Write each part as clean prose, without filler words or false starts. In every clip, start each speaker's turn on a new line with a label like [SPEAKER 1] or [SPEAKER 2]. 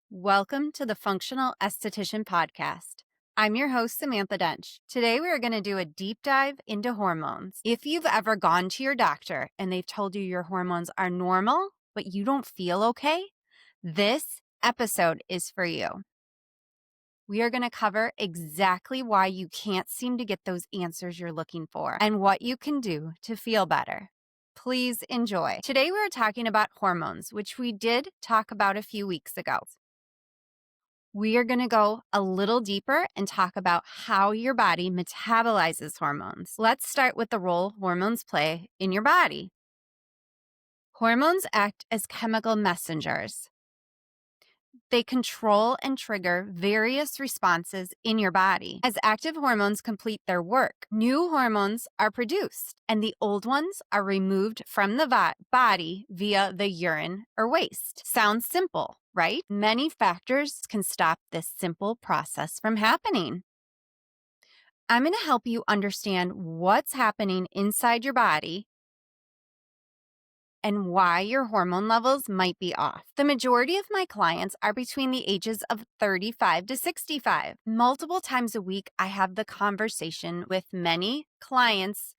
[SPEAKER 1] Welcome to the Functional Esthetician Podcast. I'm your host, Samantha Dench. Today, we are going to do a deep dive into hormones. If you've ever gone to your doctor and they've told you your hormones are normal, but you don't feel okay, this episode is for you. We are going to cover exactly why you can't seem to get those answers you're looking for and what you can do to feel better. Please enjoy. Today, we are talking about hormones, which we did talk about a few weeks ago. We are going to go a little deeper and talk about how your body metabolizes hormones. Let's start with the role hormones play in your body. Hormones act as chemical messengers. They control and trigger various responses in your body. As active hormones complete their work, new hormones are produced, and the old ones are removed from the body via the urine or waste. Sounds simple, right? Many factors can stop this simple process from happening. I'm going to help you understand what's happening inside your body and why your hormone levels might be off. The majority of my clients are between the ages of 35 to 65. Multiple times a week, I have the conversation with many clients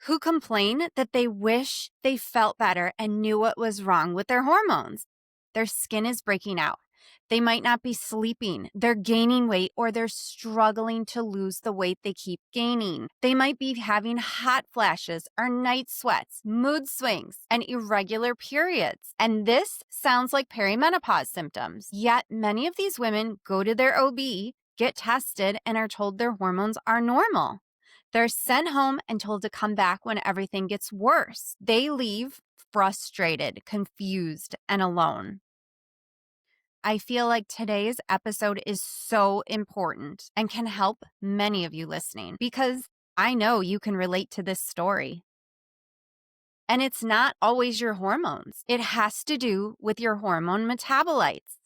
[SPEAKER 1] who complain that they wish they felt better and knew what was wrong with their hormones. Their skin is breaking out. They might not be sleeping, they're gaining weight, or they're struggling to lose the weight they keep gaining. They might be having hot flashes or night sweats, mood swings, and irregular periods. And this sounds like perimenopause symptoms. Yet many of these women go to their OB, get tested, and are told their hormones are normal. They're sent home and told to come back when everything gets worse. They leave frustrated, confused, and alone. I feel like today's episode is so important and can help many of you listening because I know you can relate to this story. And it's not always your hormones. It has to do with your hormone metabolites.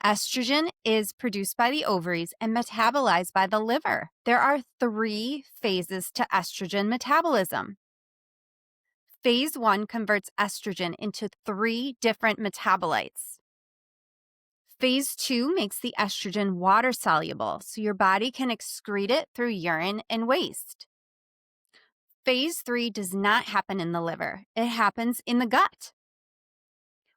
[SPEAKER 1] Estrogen is produced by the ovaries and metabolized by the liver. There are 3 phases to estrogen metabolism. Phase 1 converts estrogen into 3 different metabolites. Phase 2 makes the estrogen water soluble, so your body can excrete it through urine and waste. Phase 3 does not happen in the liver. It happens in the gut.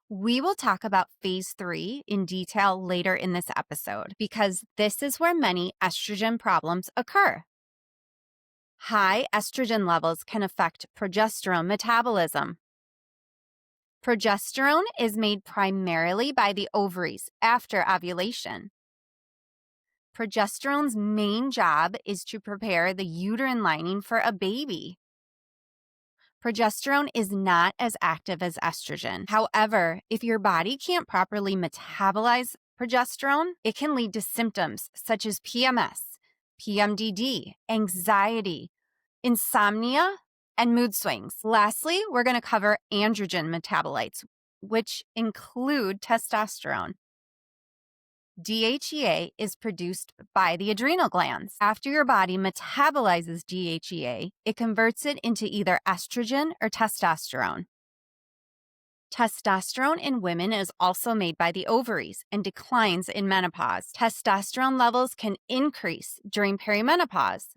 [SPEAKER 1] We will talk about phase 3 in detail later in this episode because this is where many estrogen problems occur. High estrogen levels can affect progesterone metabolism. Progesterone is made primarily by the ovaries after ovulation. Progesterone's main job is to prepare the uterine lining for a baby. Progesterone is not as active as estrogen. However, if your body can't properly metabolize progesterone, it can lead to symptoms such as PMS, PMDD, anxiety, insomnia, and mood swings. Lastly, we're going to cover androgen metabolites, which include testosterone. DHEA is produced by the adrenal glands. After your body metabolizes DHEA, it converts it into either estrogen or testosterone. Testosterone in women is also made by the ovaries and declines in menopause. Testosterone levels can increase during perimenopause.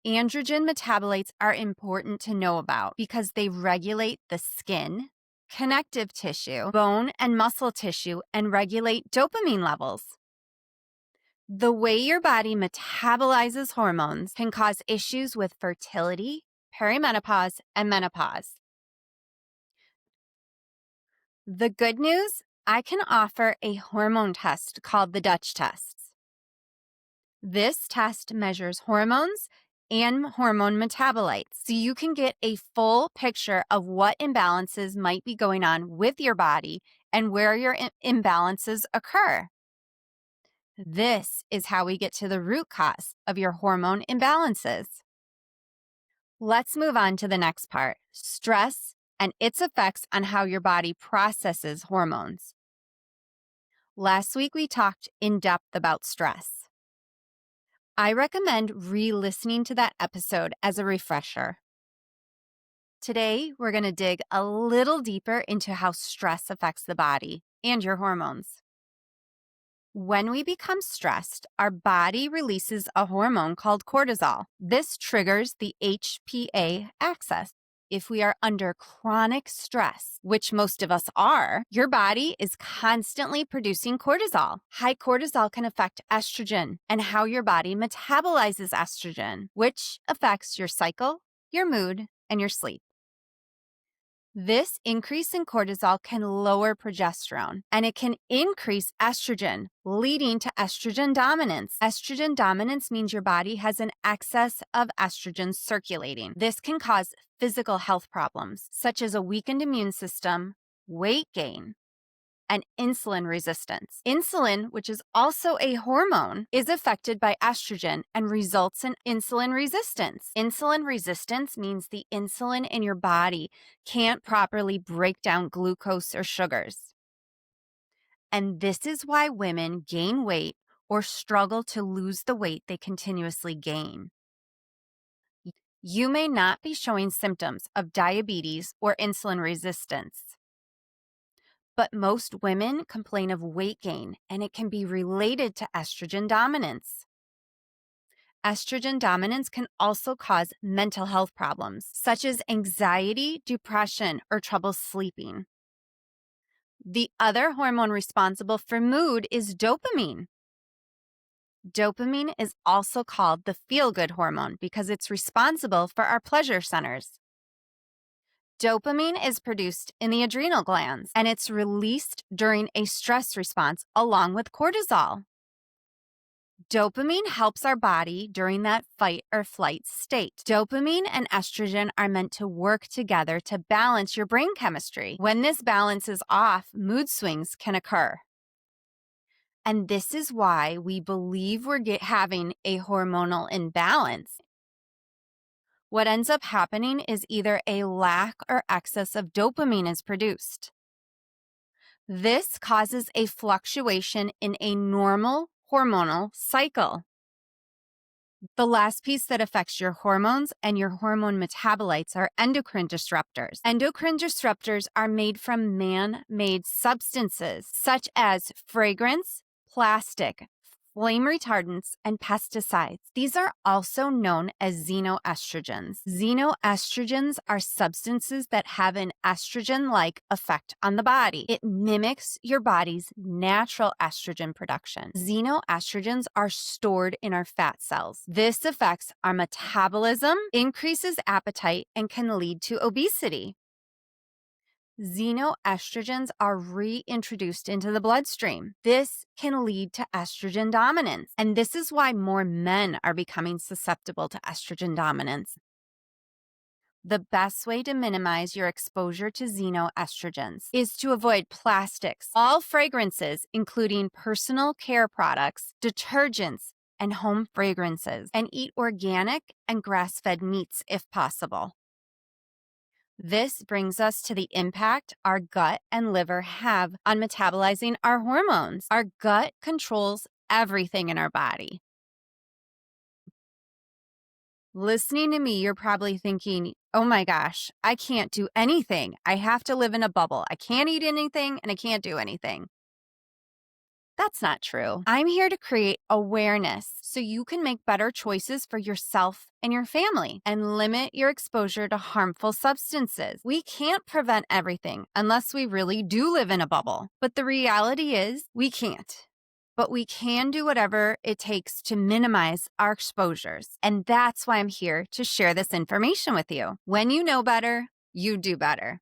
[SPEAKER 1] Androgen metabolites are important to know about because they regulate the skin, connective tissue, bone and muscle tissue, and regulate dopamine levels. The way your body metabolizes hormones can cause issues with fertility, perimenopause, and menopause. The good news, I can offer a hormone test called the Dutch test. This test measures hormones and hormone metabolites, so you can get a full picture of what imbalances might be going on with your body and where your imbalances occur. This is how we get to the root cause of your hormone imbalances. Let's move on to the next part, stress and its effects on how your body processes hormones. Last week, we talked in depth about stress. I recommend re-listening to that episode as a refresher. Today, we're going to dig a little deeper into how stress affects the body and your hormones. When we become stressed, our body releases a hormone called cortisol. This triggers the HPA axis. If we are under chronic stress, which most of us are, your body is constantly producing cortisol. High cortisol can affect estrogen and how your body metabolizes estrogen, which affects your cycle, your mood, and your sleep. This increase in cortisol can lower progesterone and it can increase estrogen, leading to estrogen dominance. Estrogen dominance means your body has an excess of estrogen circulating. This can cause physical health problems, such as a weakened immune system, weight gain, and insulin resistance. Insulin, which is also a hormone, is affected by estrogen and results in insulin resistance. Insulin resistance means the insulin in your body can't properly break down glucose or sugars. And this is why women gain weight or struggle to lose the weight they continuously gain. You may not be showing symptoms of diabetes or insulin resistance, but most women complain of weight gain, and it can be related to estrogen dominance. Estrogen dominance can also cause mental health problems, such as anxiety, depression, or trouble sleeping. The other hormone responsible for mood is dopamine. Dopamine is also called the feel-good hormone because it's responsible for our pleasure centers. Dopamine is produced in the adrenal glands, and it's released during a stress response along with cortisol. Dopamine helps our body during that fight or flight state. Dopamine and estrogen are meant to work together to balance your brain chemistry. When this balance is off, mood swings can occur. And this is why we believe we're having a hormonal imbalance. What ends up happening is either a lack or excess of dopamine is produced. This causes a fluctuation in a normal hormonal cycle. The last piece that affects your hormones and your hormone metabolites are endocrine disruptors. Endocrine disruptors are made from man-made substances such as fragrance, plastic, flame retardants, and pesticides. These are also known as xenoestrogens. Xenoestrogens are substances that have an estrogen-like effect on the body. It mimics your body's natural estrogen production. Xenoestrogens are stored in our fat cells. This affects our metabolism, increases appetite, and can lead to obesity. Xenoestrogens are reintroduced into the bloodstream. This can lead to estrogen dominance, and this is why more men are becoming susceptible to estrogen dominance. The best way to minimize your exposure to xenoestrogens is to avoid plastics, all fragrances, including personal care products, detergents, and home fragrances, and eat organic and grass-fed meats if possible. This brings us to the impact our gut and liver have on metabolizing our hormones. Our gut controls everything in our body. Listening to me, you're probably thinking, oh my gosh, I can't do anything. I have to live in a bubble. I can't eat anything and I can't do anything. That's not true. I'm here to create awareness so you can make better choices for yourself and your family and limit your exposure to harmful substances. We can't prevent everything unless we really do live in a bubble. But the reality is we can't. But we can do whatever it takes to minimize our exposures. And that's why I'm here to share this information with you. When you know better, you do better.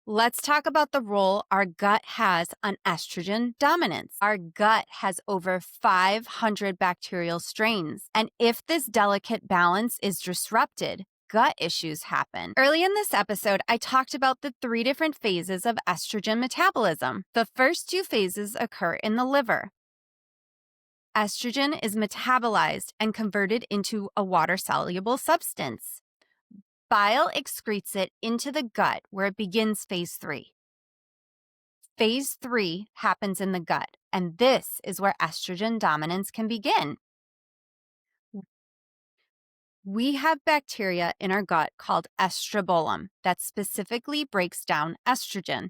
[SPEAKER 1] Let's talk about the role our gut has on estrogen dominance. Our gut has over 500 bacterial strains, and if this delicate balance is disrupted, gut issues happen. Early in this episode, I talked about the 3 different phases of estrogen metabolism. The first 2 phases occur in the liver. Estrogen is metabolized and converted into a water-soluble substance. Bile excretes it into the gut where it begins phase 3. Phase 3 happens in the gut, and this is where estrogen dominance can begin. We have bacteria in our gut called estrobolome that specifically breaks down estrogen.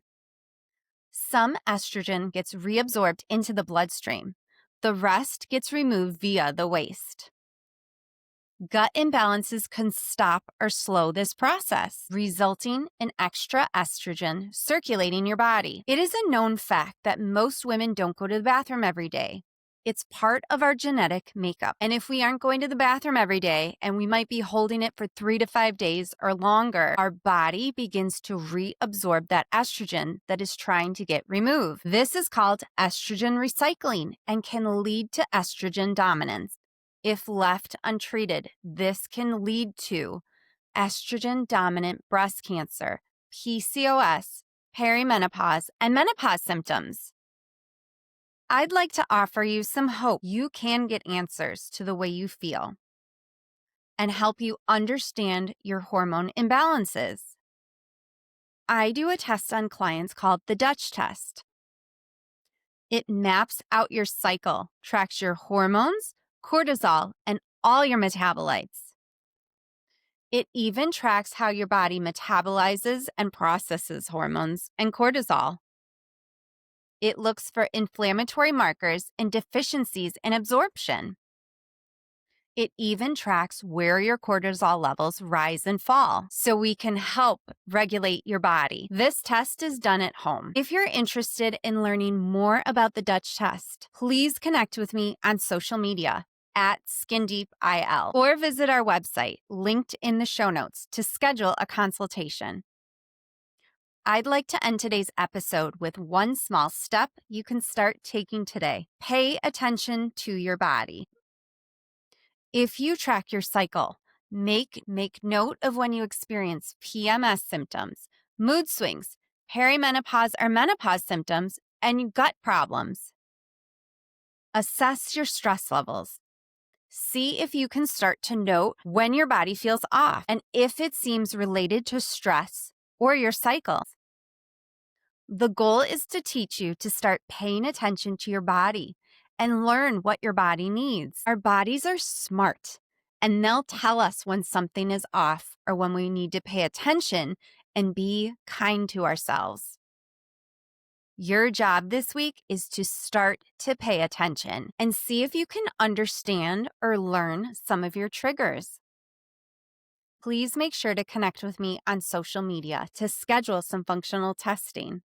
[SPEAKER 1] Some estrogen gets reabsorbed into the bloodstream. The rest gets removed via the waste. Gut imbalances can stop or slow this process, resulting in extra estrogen circulating your body. It is a known fact that most women don't go to the bathroom every day. It's part of our genetic makeup. And if we aren't going to the bathroom every day, and we might be holding it for 3 to 5 days or longer, our body begins to reabsorb that estrogen that is trying to get removed. This is called estrogen recycling and can lead to estrogen dominance. If left untreated, this can lead to estrogen dominant breast cancer, PCOS, perimenopause, and menopause symptoms. I'd like to offer you some hope. You can get answers to the way you feel and help you understand your hormone imbalances. I do a test on clients called the Dutch test. It maps out your cycle, tracks your hormones, cortisol, and all your metabolites. It even tracks how your body metabolizes and processes hormones and cortisol. It looks for inflammatory markers and deficiencies in absorption. It even tracks where your cortisol levels rise and fall, so we can help regulate your body. This test is done at home. If you're interested in learning more about the Dutch test, please connect with me on social media at SkinDeepIL or visit our website, linked in the show notes, to schedule a consultation. I'd like to end today's episode with one small step you can start taking today. Pay attention to your body. If you track your cycle, make note of when you experience PMS symptoms, mood swings, perimenopause or menopause symptoms, and gut problems. Assess your stress levels. See if you can start to note when your body feels off and if it seems related to stress or your cycles. The goal is to teach you to start paying attention to your body and learn what your body needs. Our bodies are smart, and they'll tell us when something is off or when we need to pay attention and be kind to ourselves. Your job this week is to start to pay attention and see if you can understand or learn some of your triggers. Please make sure to connect with me on social media to schedule some functional testing.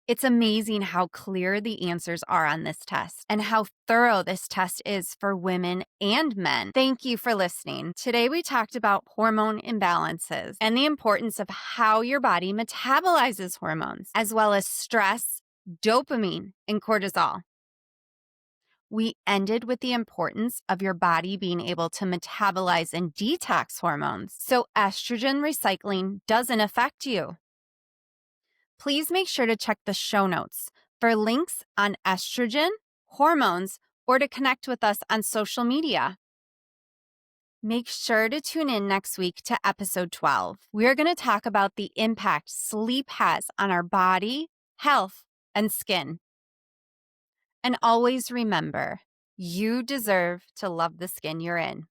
[SPEAKER 1] It's amazing how clear the answers are on this test and how thorough this test is for women and men. Thank you for listening. Today we talked about hormone imbalances and the importance of how your body metabolizes hormones, as well as stress, dopamine, and cortisol. We ended with the importance of your body being able to metabolize and detox hormones, so estrogen recycling doesn't affect you. Please make sure to check the show notes for links on estrogen, hormones, or to connect with us on social media. Make sure to tune in next week to episode 12. We are going to talk about the impact sleep has on our body, health, and skin. And always remember, you deserve to love the skin you're in.